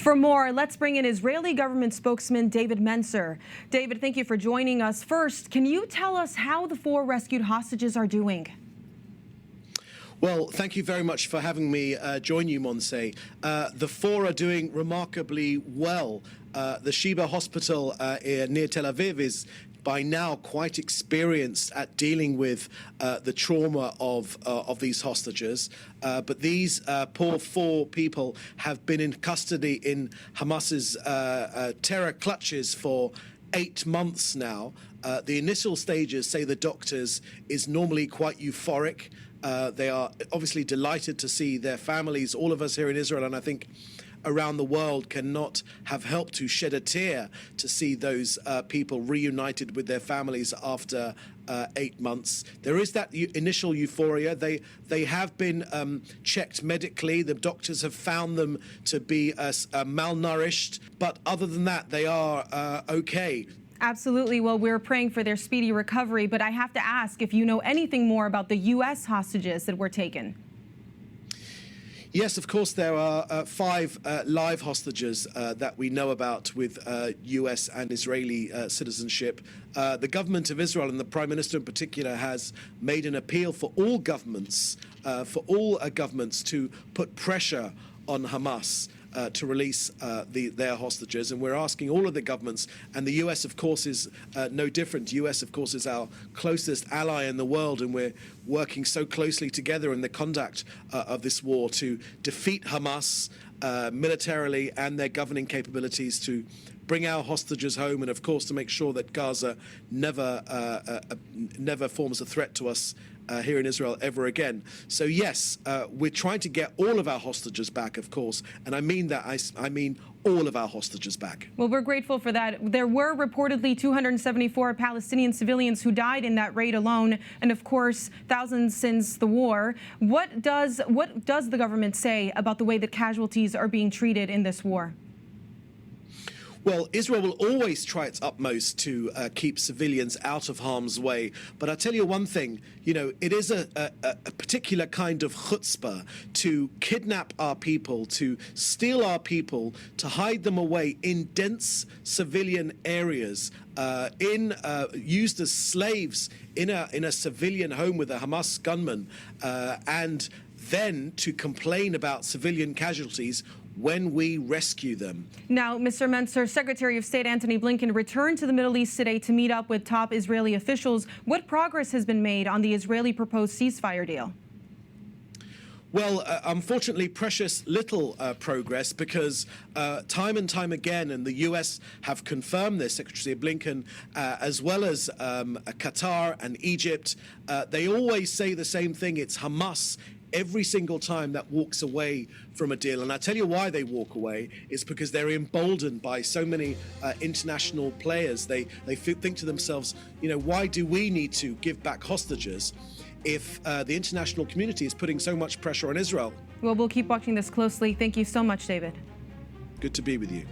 For more, let's bring in Israeli government spokesman David Mencer. David, thank you for joining us. First, can you tell us how the 4 rescued hostages are doing? Well, thank you very much for having me join you, Monse. The 4 are doing remarkably well. The Sheba Hospital near Tel Aviv is by now quite experienced at dealing with the trauma of these hostages. But these poor 4 people have been in custody in Hamas's terror clutches for 8 months now. The initial stages, say the doctors, is normally quite euphoric. They are obviously delighted to see their families. All of us here in Israel, and I think around the world, cannot have helped to shed a tear to see those people reunited with their families after 8 months. There is that initial euphoria. They have been checked medically. The doctors have found them to be malnourished, but other than that, they are okay. Absolutely. Well, we're praying for their speedy recovery, but I have to ask if you know anything more about the U.S. hostages that were taken. Yes, of course, there are 5 live hostages that we know about with U.S. and Israeli citizenship. The government of Israel, and the Prime Minister in particular, has made an appeal for all governments, to put pressure on Hamas to release their hostages. And we're asking all of the governments, and the U.S., of course, is no different. The U.S., of course, is our closest ally in the world, and we're working so closely together in the conduct of this war to defeat Hamas militarily and their governing capabilities, to bring our hostages home, and of course to make sure that Gaza never forms a threat to us here in Israel ever again. So yes, we're trying to get all of our hostages back, of course, and I mean that. I mean all of our hostages back. Well, we're grateful for that. There were reportedly 274 Palestinian civilians who died in that raid alone, and of course thousands since the war. What does the government say about the way that casualties are being treated in this war? Well, Israel will always try its utmost to keep civilians out of harm's way. But I'll tell you one thing, it is a particular kind of chutzpah to kidnap our people, to steal our people, to hide them away in dense civilian areas, used as slaves in a civilian home with a Hamas gunman, and then to complain about civilian casualties when we rescue them. Now, Mr. Mencer, Secretary of State Antony Blinken returned to the Middle East today to meet up with top Israeli officials. What progress has been made on the Israeli proposed ceasefire deal? Well, unfortunately, precious little progress, because time and time again, and the U.S. have confirmed this, Secretary Blinken, as well as Qatar and Egypt, they always say the same thing. It's Hamas every single time that walks away from a deal. And I tell you why they walk away. It's because they're emboldened by so many international players. They think to themselves, why do we need to give back hostages if the international community is putting so much pressure on Israel? Well, we'll keep watching this closely. Thank you so much, David. Good to be with you.